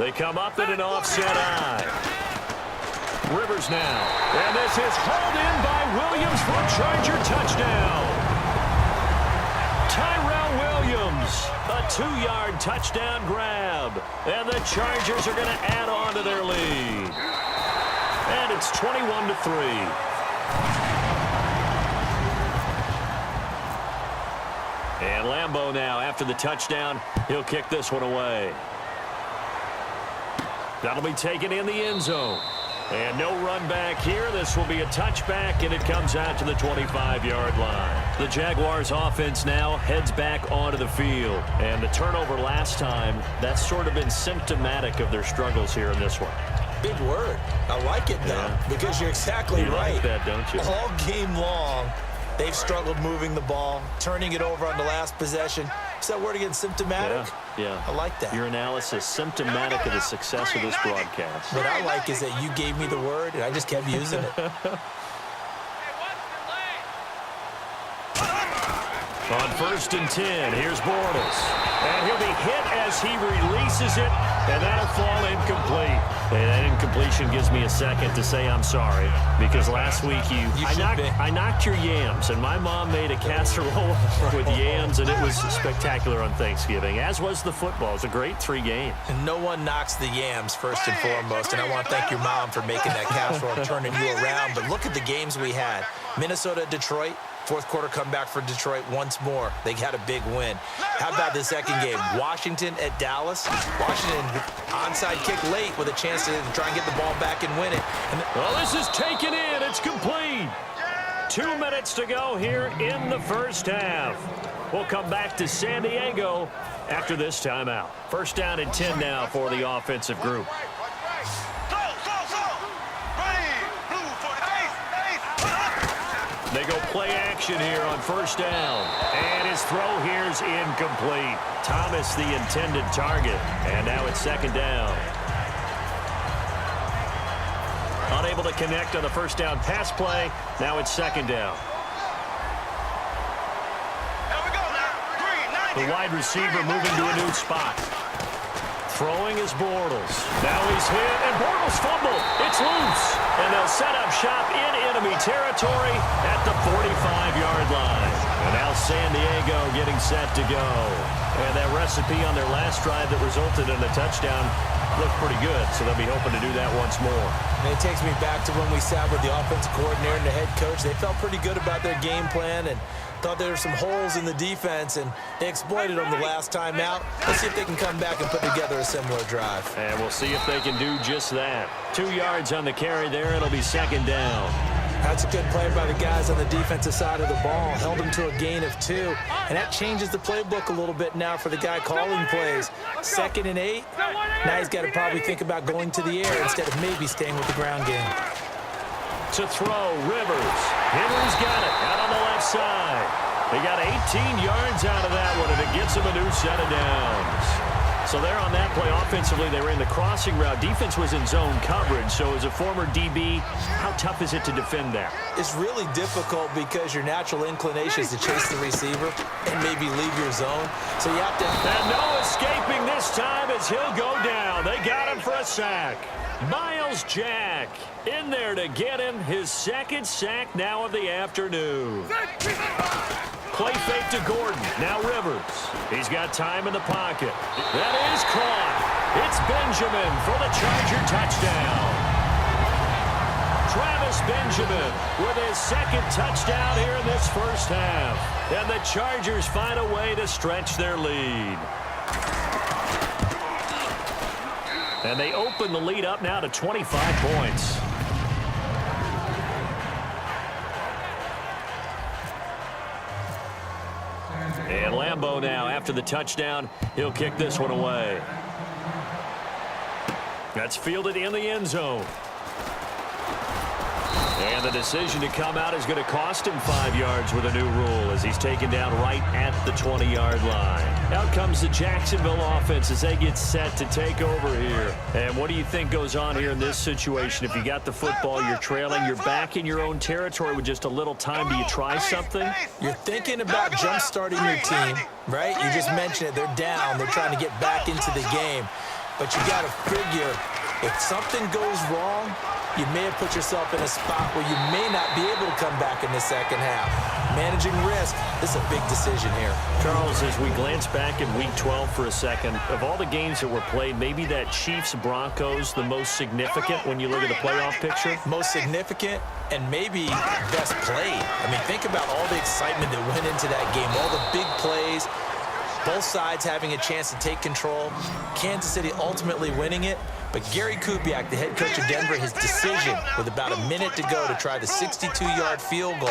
They come up in an offset eye. Rivers now. And this is hauled in by Williams for a Charger touchdown. Tyrell Williams, a 2-yard touchdown grab. And the Chargers are going to add on to their lead. And it's 21-3. And Lambeau now, after the touchdown, he'll kick this one away. That'll be taken in the end zone. And no run back here. This will be a touchback, and it comes out to the 25-yard line. The Jaguars' offense now heads back onto the field. And the turnover last time, that's sort of been symptomatic of their struggles here in this one. Big word. I like it, though, because you're exactly right. You like that, don't you? All game long, they've struggled moving the ball, turning it over on the last possession. Is that word again, symptomatic? Yeah. I like that. Your analysis, symptomatic of the success of this broadcast. What I like is that you gave me the word, and I just kept using it. On 1st and 10, here's Bortles. And he'll be hit as he releases it, and that'll fall incomplete. And that incompletion gives me a second to say I'm sorry, because last week I knocked your yams, and my mom made a casserole with yams, and it was spectacular on Thanksgiving, as was the football. It was a great 3 games. And no one knocks the yams first and foremost, and I want to thank your mom for making that casserole and turning you around. But look at the games we had. Minnesota, Detroit. Fourth quarter comeback for Detroit once more. They got a big win. How about the second game? Washington at Dallas. Washington onside kick late with a chance to try and get the ball back and win it. Well, this is taken in. It's complete. 2 minutes to go here in the first half. We'll come back to San Diego after this timeout. 1st down and 10 now for the offensive group. They go play action here on 1st down. And his throw here is incomplete. Thomas the intended target. And now it's 2nd down. Unable to connect on the 1st down pass play. Now it's 2nd down. The wide receiver moving to a new spot. Throwing is Bortles. Now he's hit, and Bortles fumbled. It's loose. And they'll set up shop in enemy territory at the 45-yard line. And now San Diego getting set to go. And that recipe on their last drive that resulted in a touchdown looked pretty good, so they'll be hoping to do that once more. And it takes me back to when we sat with the offensive coordinator and the head coach. They felt pretty good about their game plan and thought there were some holes in the defense, and they exploited them the last time out. Let's see if they can come back and put together a similar drive. And we'll see if they can do just that. 2 yards on the carry there. It'll be 2nd down. That's a good play by the guys on the defensive side of the ball. Held them to a gain of 2. And that changes the playbook a little bit now for the guy calling plays. 2nd and 8. Now he's got to probably think about going to the air instead of maybe staying with the ground game. To throw, Rivers. Henry's got it out on the left side. He got 18 yards out of that one, and it gets him a new set of downs. So there on that play, offensively, they were in the crossing route. Defense was in zone coverage, so as a former DB, how tough is it to defend that? It's really difficult because your natural inclination is to chase the receiver and maybe leave your zone. So you have to... And no escaping this time as he'll go down. They got him for a sack. Miles Jack in there to get him his 2nd sack now of the afternoon. Play fake to Gordon. Now Rivers. He's got time in the pocket. That is caught. It's Benjamin for the Charger touchdown. Travis Benjamin with his 2nd touchdown here in this first half. And the Chargers find a way to stretch their lead. And they open the lead up now to 25 points. And Lambeau now, after the touchdown, he'll kick this one away. That's fielded in the end zone. And the decision to come out is going to cost him 5 yards with a new rule as he's taken down right at the 20-yard line. Out comes the Jacksonville offense as they get set to take over here. And what do you think goes on here in this situation? If you got the football, you're trailing, you're back in your own territory with just a little time. Do you try something? You're thinking about jump-starting your team, right? You just mentioned it. They're down. They're trying to get back into the game. but you got to figure if something goes wrong, you may have put yourself in a spot where you may not be able to come back in the second half. Managing risk, this is a big decision here. Charles, as we glance back at Week 12 for a second, of all the games that were played, maybe that Chiefs-Broncos the most significant when you look at the playoff picture? Most significant and maybe best played. I mean, think about all the excitement that went into that game, all the big plays, both sides having a chance to take control, Kansas City ultimately winning it. But Gary Kubiak, the head coach of Denver, his decision with about a minute to go to try the 62-yard field goal,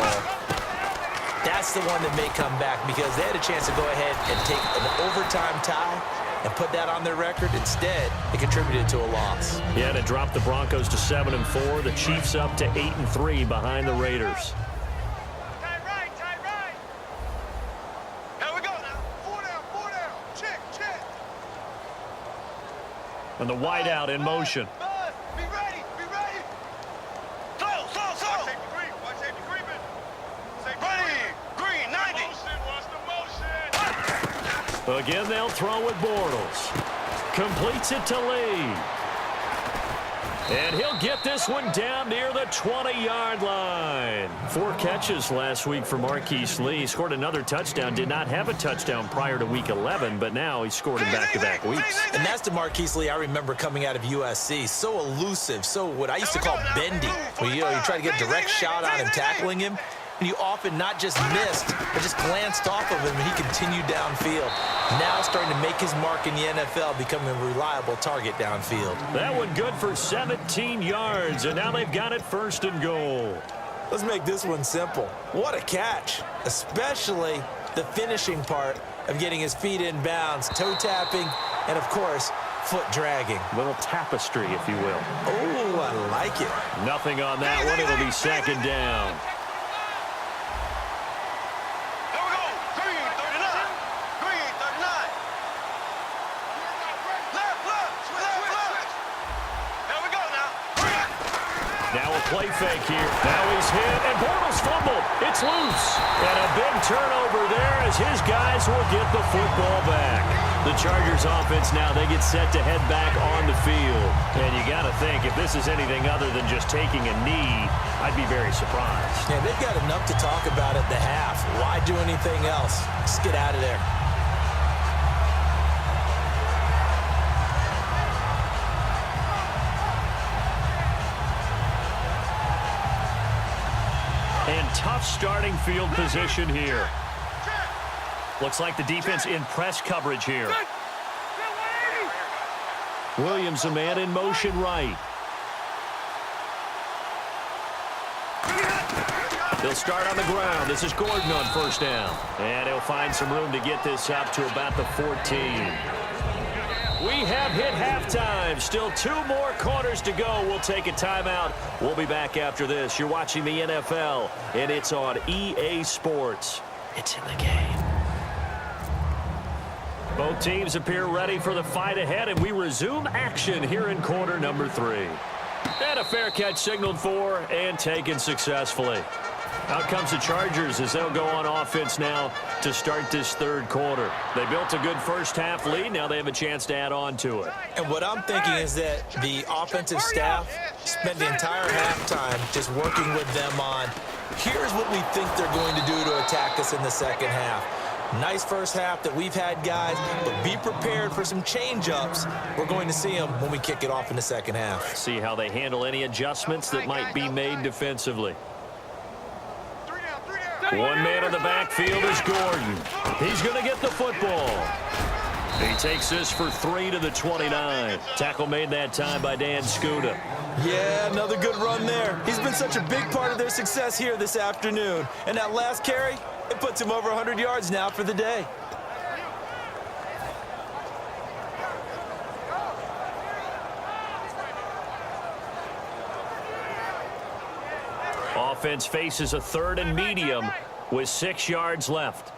that's the one that may come back because they had a chance to go ahead and take an overtime tie and put that on their record. Instead, it contributed to a loss. Yeah, to drop the Broncos to 7-4, the Chiefs up to 8-3 behind the Raiders. And the wideout in motion. Be ready, be ready. Slow. Watch safety creeping. Ready, green, 90. Watch the motion. Again, they'll throw with Bortles. Completes it to Lee. And he'll get this one down near the 20-yard line. 4 catches last week for Marquise Lee. Scored another touchdown. Did not have a touchdown prior to Week 11, but now he's scored in back-to-back weeks. And that's the Marquise Lee I remember coming out of USC. So elusive, so what I used to call bendy. Where, you try to get a direct shot on him, tackling him, and you often not just missed, but just glanced off of him, and he continued downfield. Now starting to make his mark in the NFL, becoming a reliable target downfield. That one good for 17 yards, and now they've got it 1st and goal. Let's make this one simple. What a catch, especially the finishing part of getting his feet in bounds, toe tapping, and of course, foot dragging. Little tapestry, if you will. Oh, I like it. Nothing on that one. It'll be 2nd down. Play fake here. Now he's hit, and Bortles fumbled. It's loose. And a big turnover there as his guys will get the football back. The Chargers offense now, they get set to head back on the field. And you got to think, if this is anything other than just taking a knee, I'd be very surprised. Yeah, they've got enough to talk about at the half. Why do anything else? Just get out of there. And tough starting field position here. Looks like the defense in press coverage here. Williams, a man in motion right. They'll start on the ground. This is Gordon on 1st down. And he'll find some room to get this up to about the 14. We have hit halftime. Still 2 more quarters to go. We'll take a timeout. We'll be back after this. You're watching the NFL, and it's on EA Sports. It's in the game. Both teams appear ready for the fight ahead, and we resume action here in quarter number 3. And a fair catch signaled for and taken successfully. Out comes the Chargers as they'll go on offense now to start this 3rd quarter. They built a good first-half lead. Now they have a chance to add on to it. And what I'm thinking is that the offensive staff spent the entire halftime just working with them on, here's what we think they're going to do to attack us in the second half. Nice first half that we've had, guys, but be prepared for some change-ups. We're going to see them when we kick it off in the second half. See how they handle any adjustments that might be made defensively. One man in the backfield is Gordon. He's going to get the football. He takes this for 3 to the 29. Tackle made that time by Dan Skuda. Yeah, another good run there. He's been such a big part of their success here this afternoon. And that last carry, it puts him over 100 yards now for the day. Offense faces a 3rd and medium with 6 yards left.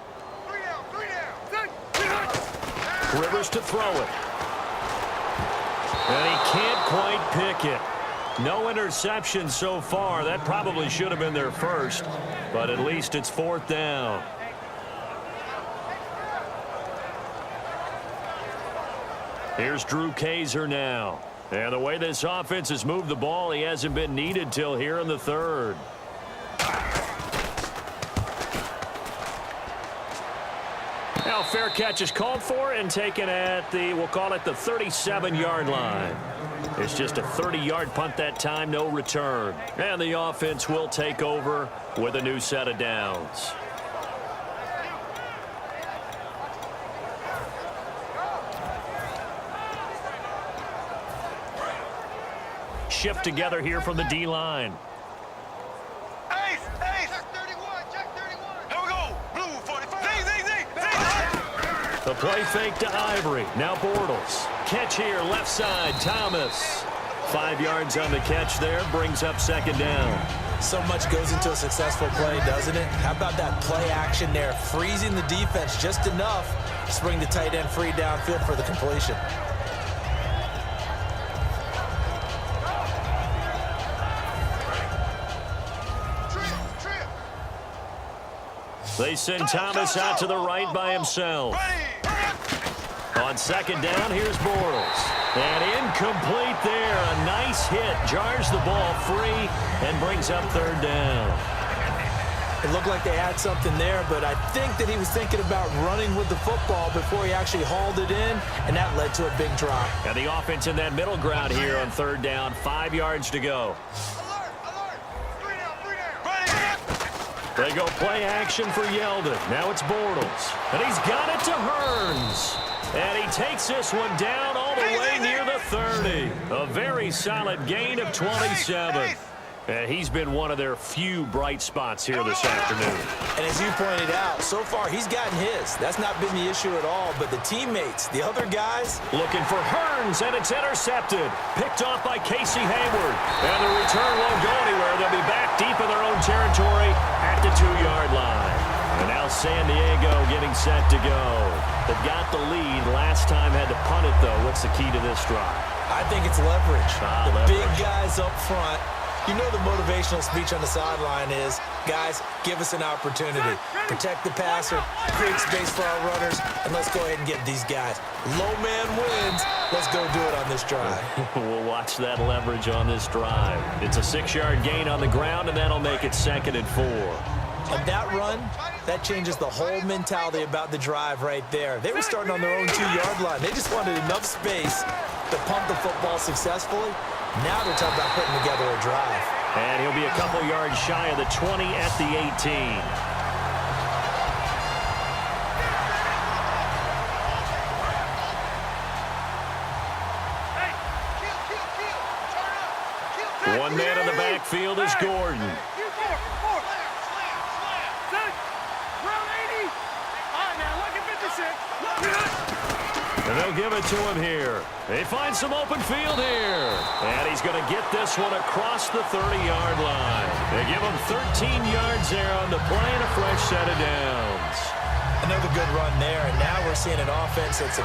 Rivers to throw it. And he can't quite pick it. No interception so far. That probably should have been their first, but at least it's 4th down. Here's Drew Kaiser now. And the way this offense has moved the ball, he hasn't been needed till here in the third. Now fair catch is called for and taken at the, we'll call it the 37-yard line. It's just a 30-yard punt that time, no return. And the offense will take over with a new set of downs. Shift together here from the D-line. Ace! Check 31! Check 31! Here we go! Blue 45! Zing! The play fake to Ivory. Now Bortles. Catch here, left side, Thomas. 5 yards on the catch there, brings up second down. So much goes into a successful play, doesn't it? How about that play action there, freezing the defense just enough to bring the tight end free downfield for the completion. They send Thomas out to the right by himself. On second down, here's Bortles. And incomplete there. A nice hit. Jars the ball free and brings up third down. It looked like they had something there, but I think that he was thinking about running with the football before he actually hauled it in, and that led to a big drop. And the offense in that middle ground here on third down. 5 yards to go. They go play action for Yeldon. Now it's Bortles. And he's got it to Hearns. And he takes this one down all the way near the 30. A very solid gain of 27. And he's been one of their few bright spots here this afternoon. And as you pointed out, so far he's gotten his. That's not been the issue at all. But the teammates, the other guys. Looking for Hearns, and it's intercepted. Picked off by Casey Hayward. And the return won't go anywhere. They'll be back deep in their own territory at the 2-yard line. And now San Diego getting set to go. They've got the lead. Last time had to punt it, though. What's the key to this drive? I think it's leverage. Leverage. Big guys up front. You know the motivational speech on the sideline is, guys, give us an opportunity. Protect the passer, create space for our runners, and let's go ahead and get these guys. Low man wins. Let's go do it on this drive. We'll watch that leverage on this drive. It's a 6-yard gain on the ground, and that'll make it 2nd and 4. And that run, that changes the whole mentality about the drive right there. They were starting on their own 2-yard line. They just wanted enough space to pump the football successfully. Now they're talking about putting together a drive. And he'll be a couple yards shy of the 20 at the 18. One man in the backfield is Gordon. And they'll give it to him here. They find some open field here. And he's going to get this one across the 30-yard line. They give him 13 yards there on the play and a fresh set of downs. Another good run there, and now we're seeing an offense that's